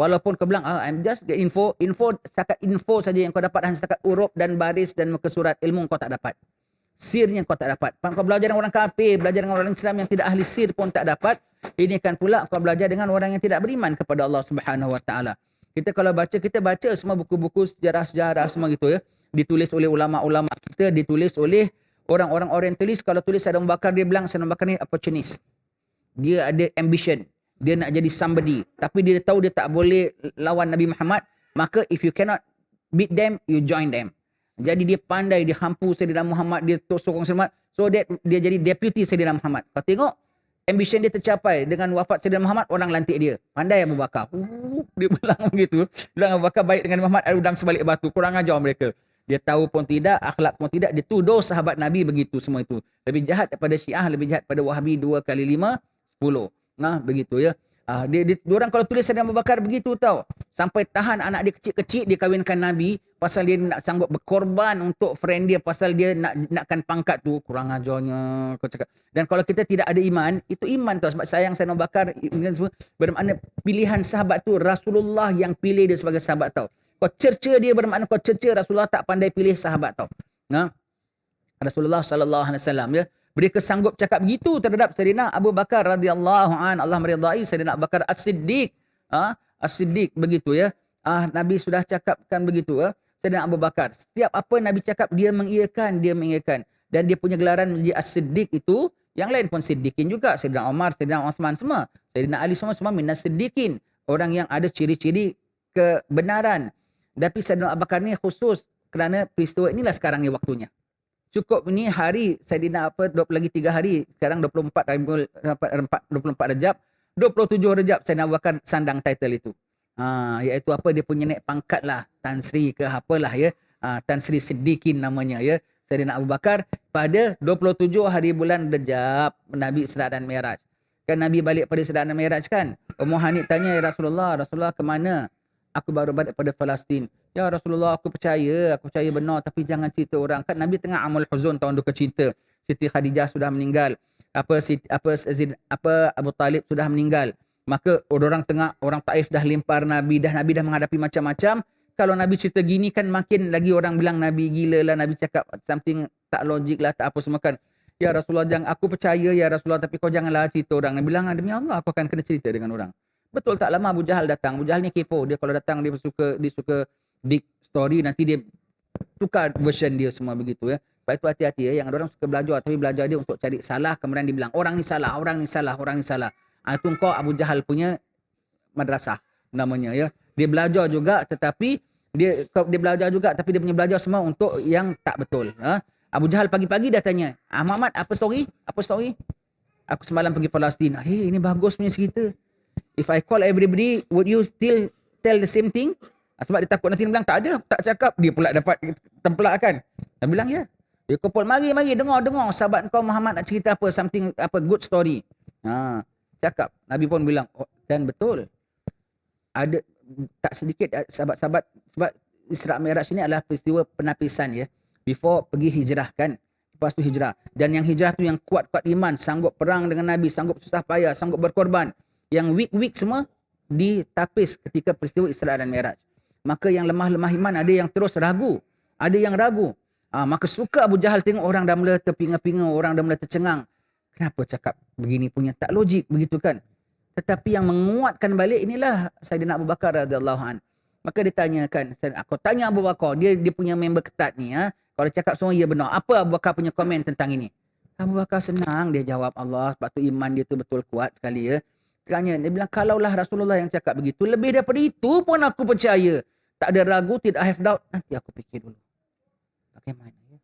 Walaupun kau bilang I'm just get setakat info saja yang kau dapat hanya setakat huruf dan baris dan muka surat, ilmu kau tak dapat. Sirnya kau tak dapat. Kau belajar dengan orang kafir, belajar dengan orang Islam yang tidak ahli sir pun tak dapat. Ini kan pula kau belajar dengan orang yang tidak beriman kepada Allah Subhanahu Wa Taala. Kita kalau baca, kita baca semua buku-buku sejarah-sejarah semua gitu ya. Ditulis oleh ulama-ulama kita, ditulis oleh orang-orang orientalis. Kalau tulis Sayyidina Abu Bakar, dia bilang Sayyidina Abu Bakar ni opportunist. Dia ada ambition. Dia nak jadi somebody. Tapi dia tahu dia tak boleh lawan Nabi Muhammad. Maka if you cannot beat them, you join them. Jadi dia pandai, dia hampu Sayyidina Muhammad, dia sokong Sayyidina Muhammad. So that dia jadi deputy Sayyidina Muhammad. Kau tengok, ambition dia tercapai. Dengan wafat Sayyidina Muhammad, orang lantik dia. Pandai Abu Bakar. Dia bilang begitu. Bilang Abu Bakar baik dengan Muhammad, udang sebalik batu. Kurang ajar mereka. Dia tahu pun tidak, akhlak pun tidak. Dia tuduh sahabat Nabi begitu semua itu. Lebih jahat daripada Syiah, lebih jahat daripada Wahabi 2 kali 5, 10. Nah, begitu ya. Dia orang kalau tulis Sayyidina Abu Bakar begitu tahu. Sampai tahan anak dia kecil-kecil dia kahwinkan Nabi pasal dia nak sanggup berkorban untuk friend dia pasal dia nakkan pangkat tu. Kurang ajarnya kau cakap. Dan kalau kita tidak ada iman, itu iman tau. Sebab sayang Sayyidina Abu Bakar bermakna pilihan sahabat tu Rasulullah yang pilih dia sebagai sahabat tau. Kau cerca dia bermakna kau cerca Rasulullah tak pandai pilih sahabat tau. Nah, Rasulullah sallallahu alaihi wasallam ya. Mereka sanggup cakap begitu terhadap Sayyidina Abu Bakar radhiyallahu an. Allah meridai Sayyidina Abu Bakar As-Siddiq. As-Siddiq begitu ya. Nabi sudah cakapkan begitu ya. Sayyidina Abu Bakar. Setiap apa Nabi cakap dia mengiyakan, dia mengiyakan. Dan dia punya gelaran menjadi As-Siddiq itu, yang lain pun Siddiqin juga. Sayyidina Umar, Sayyidina Uthman semua. Sayyidina Ali semua minas Siddiqin. Orang yang ada ciri-ciri kebenaran. Tapi Sayyidina Abu Bakar ni khusus kerana peristiwa inilah sekarang ni waktunya. Cukup ni hari Sayyidina lagi 3 hari. Sekarang 24 Rejab. 27 Rejab Sayyidina Abu Bakar sandang title itu. Iaitu apa, dia punya naik pangkat lah. Tan Sri ke apalah ya. Tan Sri Siddiqin namanya ya. Sayyidina Abu Bakar pada 27 hari bulan Rejab Nabi Isra dan Mi'raj. Kan Nabi balik pada Isra dan Mi'raj kan. Ummu Hani tanya, ya Rasulullah ke mana? Aku baru balik pada Palestin. Ya Rasulullah, aku percaya benar, tapi jangan cerita orang. Kan Nabi tengah amal huzun, tahun duka cinta. Siti Khadijah sudah meninggal. Abu Talib sudah meninggal. Maka orang Taif dah lempar Nabi dah menghadapi macam-macam. Kalau Nabi cerita gini kan makin lagi orang bilang Nabi gila lah, Nabi cakap something tak logik lah, tak apa semua kan. Ya Rasulullah, jangan, aku percaya ya Rasulullah, tapi kau janganlah cerita orang. Nabi bilang, demi Allah aku akan kena cerita dengan orang. Betul tak lama Abu Jahal datang. Abu Jahal ni kepo. Dia kalau datang dia suka dig story, nanti dia tukar version dia semua begitu ya. Sebab itu hati-hati ya. Yang orang suka belajar, tapi belajar dia untuk cari salah, kemudian dia bilang orang ni salah. Itu kau Abu Jahal punya madrasah namanya ya. Dia belajar juga tetapi dia belajar juga tapi dia punya belajar semua untuk yang tak betul. Abu Jahal pagi-pagi dah tanya, Muhammad apa story? Aku semalam pergi Palestin. Ini bagus punya cerita. If I call everybody, would you still tell the same thing? Sebab dia takut nanti dia bilang tak ada, tak cakap. Dia pula dapat templak kan. Dia bilang ya. Dia kumpul, mari dengar sahabat kau Muhammad nak cerita apa, something good story. Cakap. Nabi pun bilang, dan betul. Ada tak sedikit sahabat-sahabat, sebab Isra Mi'raj ini adalah peristiwa penapisan ya. Before pergi hijrah kan. Lepas tu hijrah. Dan yang hijrah tu yang kuat-kuat iman, sanggup perang dengan Nabi, sanggup susah payah, sanggup berkorban. Yang weak-weak semua ditapis ketika peristiwa Isra dan Mi'raj. Maka yang lemah-lemah iman ada yang terus ragu. Ada yang ragu. Maka suka Abu Jahal tengok orang dah mula terpinga-pinga, orang dah mula tercengang. Kenapa cakap begini punya? Tak logik begitu kan. Tetapi yang menguatkan balik inilah Sayyidina Abu Bakar radhiyallahu an. Maka dia tanyakan, aku tanya Abu Bakar, dia punya member ketat ni. Kalau cakap semua ya benar. Apa Abu Bakar punya komen tentang ini? Abu Bakar senang dia jawab Allah. Sebab tu iman dia tu betul kuat sekali ya. Tanya, dia bilang kalaulah Rasulullah yang cakap begitu, lebih daripada itu pun aku percaya. Tak ada ragu, tidak have doubt. Nanti aku fikir dulu. Bagaimana ya?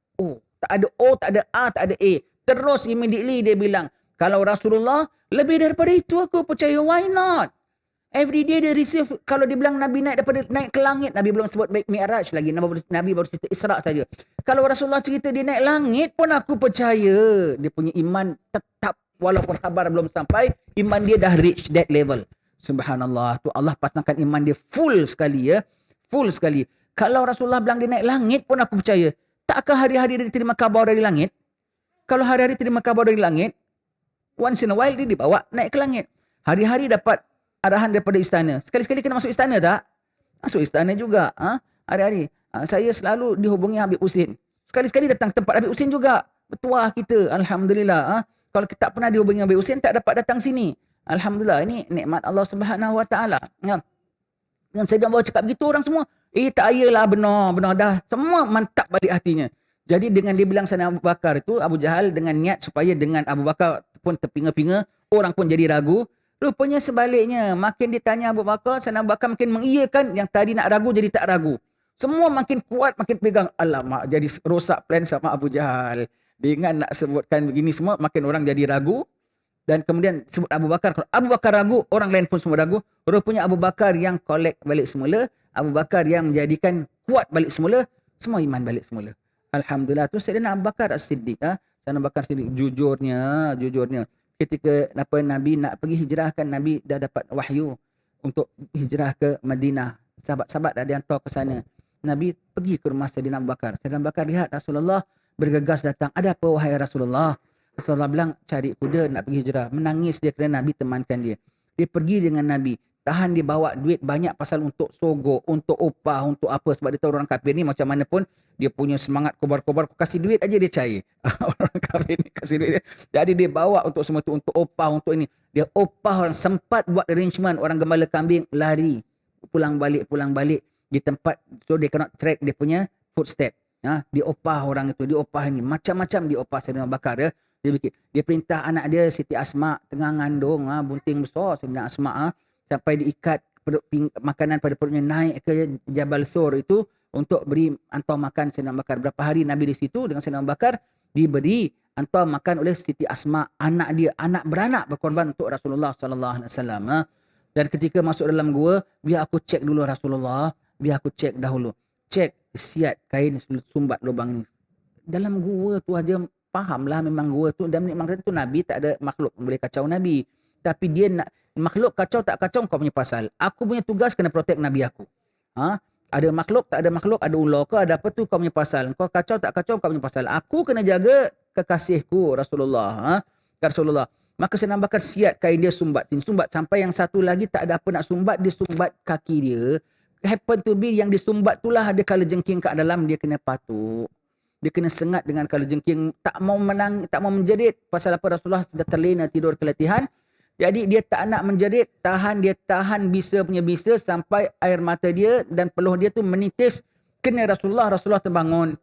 Tak ada O, tak ada A, tak ada A. Terus immediately dia bilang, kalau Rasulullah lebih daripada itu aku percaya, why not? Every day dia receive, kalau dia bilang Nabi naik ke langit, Nabi belum sebut Mi'raj lagi, Nabi baru cerita Isra saja. Kalau Rasulullah cerita dia naik langit pun aku percaya. Dia punya iman tetap, walaupun khabar belum sampai, iman dia dah reach that level. Subhanallah, tu Allah pasangkan iman dia full sekali ya. Full sekali. Kalau Rasulullah bilang dia naik langit pun aku percaya. Takkah hari-hari dia terima khabar dari langit? Kalau hari-hari terima khabar dari langit, once in a while dia dibawa naik ke langit. Hari-hari dapat arahan daripada istana. Sekali-sekali kena masuk istana tak? Masuk istana juga. Hari-hari. Saya selalu dihubungi Habib Husin. Sekali-sekali datang tempat Habib Husin juga. Bertuah kita, alhamdulillah. Kalau kita tak pernah dihubungi dengan Habib Hussein, tak dapat datang sini. Alhamdulillah, ini nikmat Allah Subhanahu Wa Taala. Dan saya dah bawa cakap begitu orang semua. Tak ayalah, benar dah. Semua mantap balik hatinya. Jadi dengan dia bilang sana Abu Bakar itu, Abu Jahal dengan niat supaya dengan Abu Bakar pun terpinga-pinga, orang pun jadi ragu. Rupanya sebaliknya, makin ditanya Abu Bakar, sana Abu Bakar makin mengiyakan, yang tadi nak ragu jadi tak ragu. Semua makin kuat, makin pegang. Alamak, jadi rosak plan sama Abu Jahal. Dengan nak sebutkan begini semua, makin orang jadi ragu. Dan kemudian sebut Abu Bakar. Kalau Abu Bakar ragu, orang lain pun semua ragu. Rupanya Abu Bakar yang collect balik semula. Abu Bakar yang menjadikan kuat balik semula. Semua iman balik semula. Alhamdulillah. Tu Sayyidina Abu Bakar As-Siddiq. Sayyidina Abu Bakar As-Siddiq jujurnya. Ketika Nabi nak pergi hijrah kan, Nabi dah dapat wahyu untuk hijrah ke Madinah. Sahabat-sahabat dah dihantar ke sana. Nabi pergi ke rumah Sayyidina Abu Bakar. Sayyidina Abu Bakar lihat Rasulullah bergegas datang. Ada apa wahai Rasulullah? Rasulullah bilang cari kuda nak pergi hijrah. Menangis dia kerana Nabi temankan dia. Dia pergi dengan Nabi. Tahan dia bawa duit banyak pasal untuk sogok, untuk upah, untuk apa. Sebab dia tahu orang kafir ni macam mana pun dia punya semangat kobar-kobar. Kasih duit aja dia cair. Orang kafir ni kasih duit dia. Jadi dia bawa untuk semua tu, untuk upah, untuk ini. Dia upah orang, sempat buat arrangement. Orang gembala kambing lari. Pulang balik. Di tempat, so dia cannot track dia punya footstep. Dia opah orang itu, dia opah ini. Macam-macam dia opah Sayyidina Abu Bakar. Dia perintah anak dia Siti Asma tengah ngandung, bunting besar Sayyidina Asma, sampai diikat makanan pada perutnya, naik ke Jabal Thur itu untuk beri hantar makan Sayyidina Abu Bakar. Berapa hari Nabi di situ dengan Sayyidina Abu Bakar, diberi hantar makan oleh Siti Asma, anak dia, anak beranak berkorban untuk Rasulullah sallallahu alaihi wasallam. Dan ketika masuk dalam gua, biar aku cek dulu Rasulullah, biar aku cek dahulu. Cek siat kain sumbat lubang ni. Dalam gua tu aja fahamlah memang gua tu, dan memang tu Nabi tak ada makhluk boleh kacau Nabi. Tapi dia nak makhluk kacau tak kacau kau punya pasal. Aku punya tugas kena protect Nabi aku. Ada makhluk tak ada makhluk, ada ular ke ada apa tu kau punya pasal. Kau kacau tak kacau kau punya pasal. Aku kena jaga kekasihku Rasulullah. Rasulullah. Maka Sayyidina Abu Bakar siat kain dia sumbat sampai yang satu lagi tak ada apa nak sumbat, dia sumbat kaki dia. Happen to be yang disumbat itulah ada kalajengking kat dalam, dia kena patuk. Dia kena sengat dengan kalajengking, tak mau menjerit. Pasal apa? Rasulullah sudah terlena tidur keletihan. Jadi dia tak nak menjerit, dia tahan bisa punya bisa sampai air mata dia dan peluh dia tu menitis kena Rasulullah terbangun.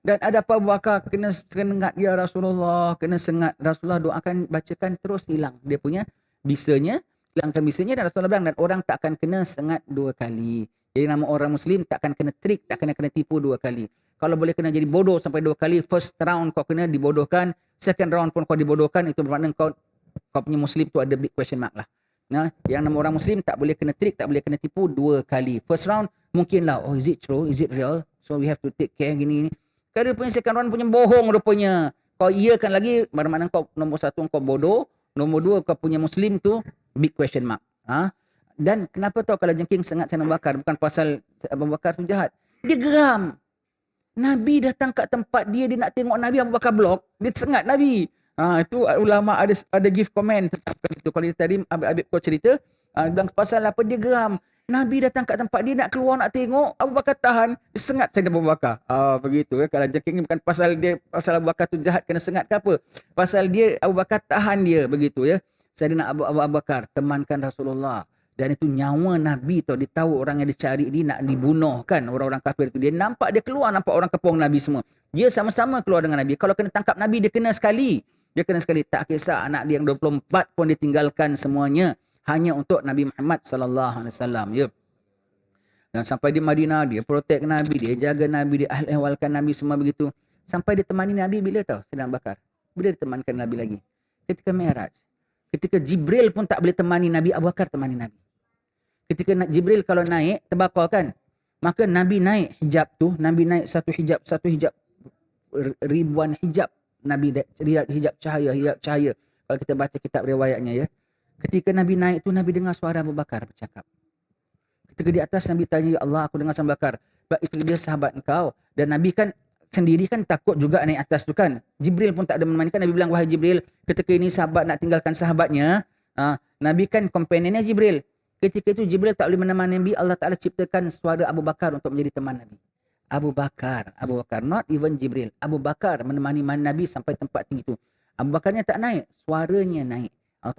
Dan ada apa Abu Bakar kena sengat dia Rasulullah, kena sengat Rasulullah doakan, bacakan, terus hilang dia punya bisanya. Hilangkan bisanya dan Rasulullah bilang, dan orang tak akan kena sengat 2 kali. Jadi nama orang Muslim tak akan kena trik, tak kena tipu 2 kali. Kalau boleh kena jadi bodoh sampai 2 kali, first round kau kena dibodohkan, second round pun kau dibodohkan, itu bermakna kau punya Muslim tu ada big question mark lah. Yang nama orang Muslim tak boleh kena trik, tak boleh kena tipu 2 kali. First round mungkinlah, is it true, is it real? So we have to take care gini. Kalau punya second round punya bohong rupanya. Kau iakan lagi, bermakna kau nombor 1 kau bodoh, nombor 2 kau punya Muslim tu big question mark. Dan kenapa tahu kalau jengking sengat Sayyidina Abu Bakar? Bukan pasal Abu Bakar tu jahat. Dia geram. Nabi datang kat tempat dia nak tengok Nabi, Abu Bakar blok. Dia sengat Nabi. Itu ulama ada give comment tentang itu. Kalau tadi Habib kau cerita, bilang pasal apa dia geram. Nabi datang kat tempat dia nak keluar nak tengok, Abu Bakar tahan. Dia sengat Sayyidina Abu Bakar. Begitu ya. Kalau jengking ni bukan pasal Abu Bakar tu jahat kena sengat ke apa. Pasal dia Abu Bakar tahan dia begitu ya. Sayyidina Abu Bakar temankan Rasulullah. Dan itu nyawa Nabi tau. Dia tahu orang yang dicari ni nak dibunuh kan. Orang-orang kafir tu. Dia nampak nampak orang kepung Nabi semua. Dia sama-sama keluar dengan Nabi. Kalau kena tangkap Nabi, dia kena sekali. Tak kisah anak dia yang 24 pun ditinggalkan semuanya. Hanya untuk Nabi Muhammad SAW. Ya. Dan sampai di Madinah, dia protect Nabi. Dia jaga Nabi. Dia ahli-ahwalkan Nabi semua begitu. Sampai dia temani Nabi bila tau? Sayyidina Abu Bakar. Bila dia temankan Nabi lagi? Ketika Mi'raj. Ketika Jibril pun tak boleh temani Nabi, Abu Bakar temani Nabi. Ketika Jibril kalau naik, terbakar kan. Maka Nabi naik hijab tu, Nabi naik satu hijab, ribuan hijab. Nabi hijab cahaya. Kalau kita baca kitab riwayatnya ya. Ketika Nabi naik tu, Nabi dengar suara Abu Bakar bercakap. Ketika di atas Nabi tanya, ya Allah, aku dengar Abu Bakar. Itu dia sahabat engkau. Dan Nabi kan sendiri kan takut juga naik atas tu kan. Jibril pun tak ada menemani kan. Nabi bilang, wahai Jibril, ketika ini sahabat nak tinggalkan sahabatnya, Nabi kan kompanionnya Jibril. Ketika itu Jibril tak boleh menemani Nabi, Allah Ta'ala ciptakan suara Abu Bakar untuk menjadi teman Nabi. Abu Bakar. Abu Bakar. Not even Jibril. Abu Bakar menemani Nabi sampai tempat tinggi itu. Abu Bakarnya tak naik. Suaranya naik. Allah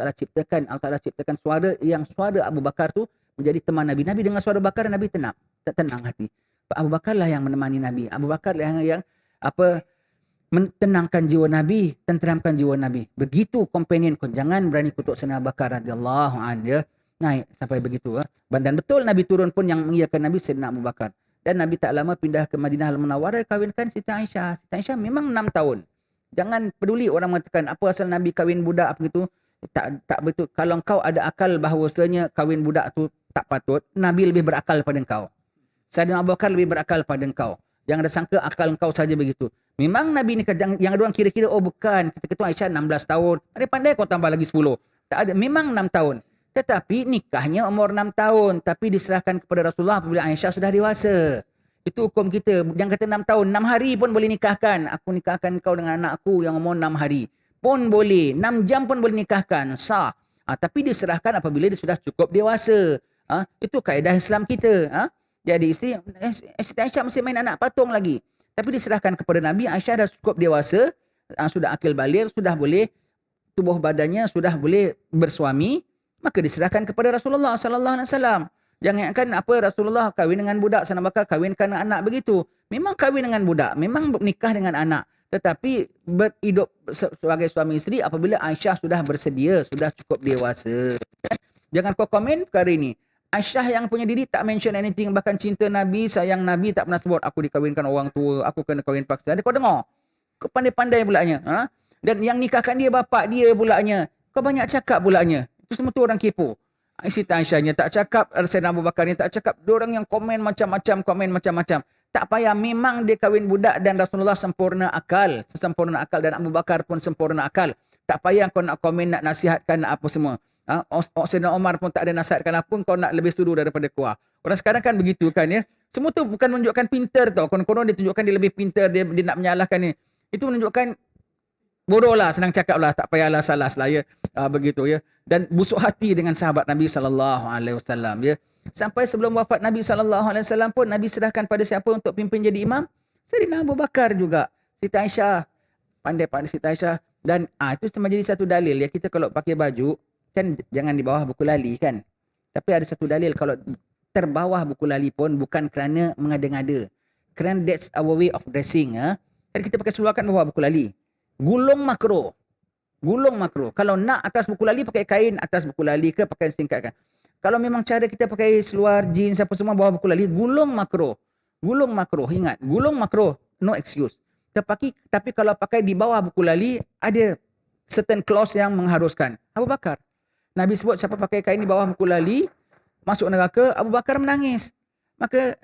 Ta'ala ciptakan suara yang suara Abu Bakar tu menjadi teman Nabi. Nabi dengar suara Bakar, Nabi tenang hati. Abu Bakar lah yang menemani Nabi. Abu Bakar lah yang mentenangkan jiwa Nabi, tenteramkan jiwa Nabi. Begitu companion kau. Jangan berani kutuk Sayyidina Abu Bakar radhiyallahu anhu, ya. Naik sampai begitu. Dan betul Nabi turun pun yang mengiyakan Nabi Sayyidina Abu Bakar. Dan Nabi tak lama pindah ke Madinah Al-Munawwarah, kahwinkan Siti Aisyah. Siti Aisyah memang 6 tahun. Jangan peduli orang mengatakan apa asal Nabi kahwin budak apa gitu. Tak betul. Kalau kau ada akal bahawasanya kahwin budak tu tak patut, Nabi lebih berakal pada engkau. Sayyidina Abu Bakar lebih berakal pada engkau. Jangan ada sangka akal engkau saja begitu. Memang Nabi ni yang ada orang kira-kira, oh bukan, kita kata Aisyah 16 tahun. Pandai-pandai kau tambah lagi 10. Tak ada, memang 6 tahun. Tetapi nikahnya umur 6 tahun. Tapi diserahkan kepada Rasulullah apabila Aisyah sudah dewasa. Itu hukum kita. Yang kata 6 tahun, 6 hari pun boleh nikahkan. Aku nikahkan kau dengan anak aku yang umur 6 hari. Pun boleh. 6 jam pun boleh nikahkan. Sah. Tapi diserahkan apabila dia sudah cukup dewasa. Itu kaedah Islam kita. Jadi isteri Aisyah masih main anak patung lagi. Tapi diserahkan kepada Nabi. Aisyah dah cukup dewasa. Sudah akil baligh. Sudah boleh. Tubuh badannya sudah boleh bersuami. Maka diserahkan kepada Rasulullah sallallahu alaihi wasallam. Jangan kan apa Rasulullah kahwin dengan budak, Sayyidina Bakar kahwinkan dengan anak begitu. Memang kahwin dengan budak, memang nikah dengan anak. Tetapi berhidup sebagai suami isteri apabila Aisyah sudah bersedia, sudah cukup dewasa. Jangan kau komen perkara ini. Aisyah yang punya diri tak mention anything, bahkan cinta Nabi, sayang Nabi tak pernah sebut aku dikahwinkan orang tua, aku kena kahwin paksa. Ada kau dengar? Kau pandai-pandai pulanya. Dan yang nikahkan dia bapak dia pulanya. Kau banyak cakap pulanya. Itu semua tu orang kepo. Siti Aisyahnya tak cakap, Sayyidina Abu Bakarnya tak cakap. Diorang yang komen macam-macam. Tak payah, memang dia kahwin budak dan Rasulullah sempurna akal. Sesempurna akal dan Abu Bakar pun sempurna akal. Tak payah kau nak komen, nak nasihatkan, nak apa semua. Sayyidina Umar pun tak ada nasihatkan apa pun, kau nak lebih sudu daripada kuah. Orang sekarang kan begitu kan ya. Semua tu bukan menunjukkan pintar tau. Konon-konon dia tunjukkan dia lebih pintar, dia nak menyalahkan ni. Itu menunjukkan bodoh lah, senang cakap lah, tak payahlah salah lah ya. Begitu ya. Dan busuk hati dengan sahabat Nabi SAW ya. Sampai sebelum wafat Nabi SAW pun Nabi serahkan pada siapa untuk pimpin jadi imam? Sayyidina Abu Bakar juga. Siti Aisyah. Pandai-pandai Siti Aisyah. Dan itu cuma jadi satu dalil ya. Kita kalau pakai baju, kan jangan di bawah buku lali kan. Tapi ada satu dalil kalau terbawah buku lali pun bukan kerana mengada-ngada. Kerana that's our way of dressing. Kan kita pakai seluar kan bawah buku lali. Gulung makro. Kalau nak atas buku lali pakai kain atas buku lali ke pakai singkat kan. Kalau memang cara kita pakai seluar jeans apa semua bawah buku lali, gulung makro. Ingat, gulung makro, no excuse. Tapi kalau pakai di bawah buku lali ada certain clause yang mengharuskan. Abu Bakar. Nabi sebut siapa pakai kain di bawah buku lali masuk neraka, Abu Bakar menangis. Maka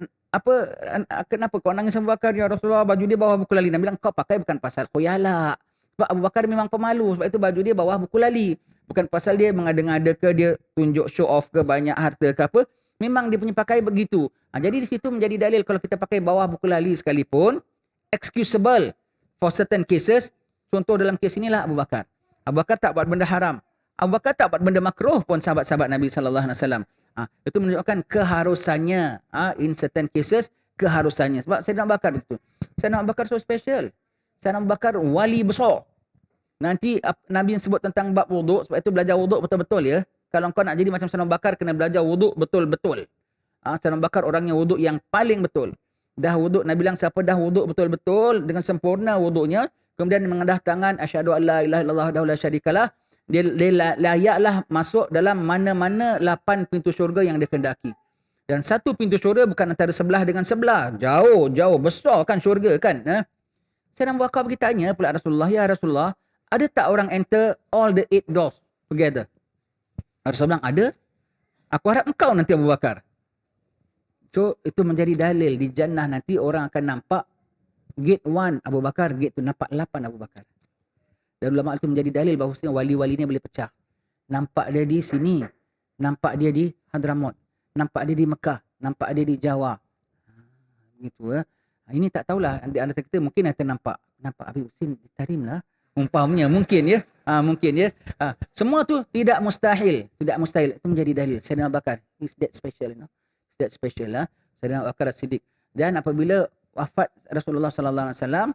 kenapa kau nangis Abu Bakar? Ya Rasulullah, baju dia bawah buku lali. Nabi bilang kau pakai bukan pasal khuyala. Sebab Abu Bakar memang pemalu. Sebab itu baju dia bawah buku lali. Bukan pasal dia mengada-ngada ke, dia tunjuk show off ke, banyak harta ke apa. Memang dia punya pakai begitu. Jadi di situ menjadi dalil kalau kita pakai bawah buku lali sekalipun, excusable for certain cases. Contoh dalam kes inilah Abu Bakar. Abu Bakar tak buat benda haram. Abu Bakar tak buat benda makruh pun sahabat-sahabat Nabi SAW. Itu menunjukkan keharusannya. In certain cases, keharusannya. Sebab Sayyidina Abu Bakar begitu. Sayyidina Abu Bakar so special. Sayyidina Abu Bakar wali besar. Nanti Nabi yang sebut tentang bab wuduk. Sebab itu belajar wuduk betul-betul ya. Kalau kau nak jadi macam Sayyidina Abu Bakar, kena belajar wuduk betul-betul. Sayyidina Abu Bakar orangnya wuduk yang paling betul. Dah wuduk, Nabi bilang siapa dah wuduk betul-betul dengan sempurna wuduknya, kemudian mengendah tangan, asyhadu an la ilaha illallah wahdahu la syarikalah, dia layaklah masuk dalam mana-mana 8 pintu syurga yang dia kendaki. Dan satu pintu syurga bukan antara sebelah dengan sebelah. Jauh, besar kan syurga kan. Sayyidina Abu Bakar pergi tanya pula Rasulullah, ya Rasulullah, ada tak orang enter all the 8 doors together? Rasulullah bilang, ada. Aku harap engkau nanti Abu Bakar. So, itu menjadi dalil. Di jannah nanti orang akan nampak gate 1 Abu Bakar, gate tu nampak 8 Abu Bakar. Dan ulama itu menjadi dalil bahawasanya wali-walinya boleh pecah. Nampak dia di sini, nampak dia di Hadramaut, nampak dia di Mekah, nampak dia di Jawa. Begitu ya. Ini tak tahulah, anda kata mungkin ada nampak Habib Husin di Tarim lah. Umpamanya mungkin ya. Mungkin ya. Semua tu tidak mustahil. Itu menjadi dalil. Sayyidina Abu Bakar is that special, Is that special Sayyidina Abu Bakar As-Siddiq. Dan apabila wafat Rasulullah sallallahu alaihi wasallam,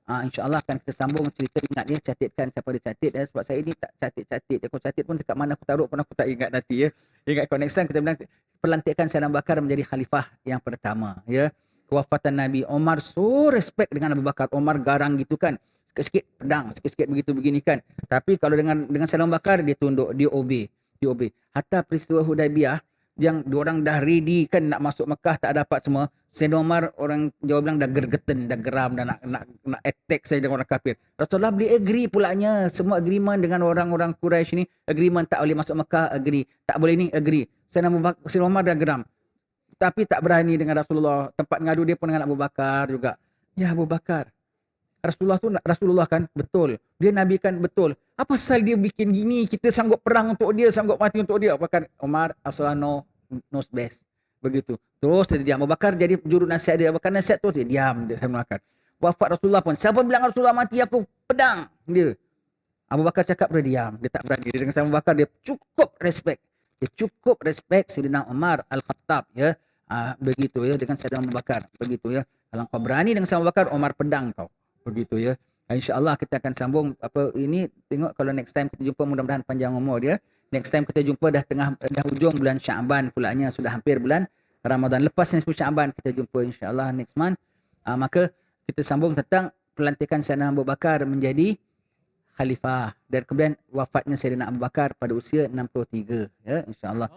insya-Allah akan kita sambung cerita. Ingat dia, catatkan siapa dia catat ya, sebab saya ni tak catat-catat. Aku catat pun dekat mana aku taruh pun aku tak ingat nanti ya. Ingat kalau next time kita bilang pelantikan Sayyidina Abu Bakar menjadi khalifah yang pertama ya. Kewafatan Nabi, Omar so respect dengan Abu Bakar. Omar garang gitu kan. Sikit-sikit pedang, sikit-sikit begitu begini kan. Tapi kalau dengan Sayyidina Abu Bakar dia tunduk, dia obey. Hatta peristiwa Hudaibiyah yang diorang dah ready kan nak masuk Mekah tak dapat semua. Sayyidina Umar orang Jawa bilang dah gergeten, dah geram, dah nak attack saya dengan orang kafir. Rasulullah beli agree pulanya. Semua agreement dengan orang-orang Quraisy ni, agreement tak boleh masuk Mekah, agree. Tak boleh ni, agree. Sayyidina Umar dah geram. Tapi tak berani dengan Rasulullah. Tempat ngadu dia pun dengan Abu Bakar juga. Ya Abu Bakar, Rasulullah kan betul. Dia Nabi kan betul. Apa pasal dia bikin gini? Kita sanggup perang untuk dia, sanggup mati untuk dia. Bahkan Umar Aslan knows best. Begitu. Terus dia diam. Abu Bakar jadi juru nasihat dia. Abu Bakar nasihat tu dia diam. Dia makan. Wafat Rasulullah pun. Siapa bilang Rasulullah mati, aku pedang dia. Abu Bakar cakap dia diam. Dia tak berani. Dia dengan Abu Bakar dia cukup respect. Dia cukup respect Sayyidina Umar Al-Khattab ya. Begitu ya dengan Sayyidina Abu Bakar. Begitu ya. Kalau kau berani dengan Sayyidina Abu Bakar, Umar pedang kau. Begitu ya. InsyaAllah kita akan sambung apa ini. Tengok kalau next time kita jumpa, mudah-mudahan panjang umur dia. Next time kita jumpa dah hujung bulan Syaban pulanya, sudah hampir bulan Ramadan. Lepas ni Syaban kita jumpa insyaAllah next month. Maka kita sambung tentang pelantikan Sayyidina Abu Bakar menjadi khalifah dan kemudian wafatnya Sayyidina Abu Bakar pada usia 63 ya insyaAllah.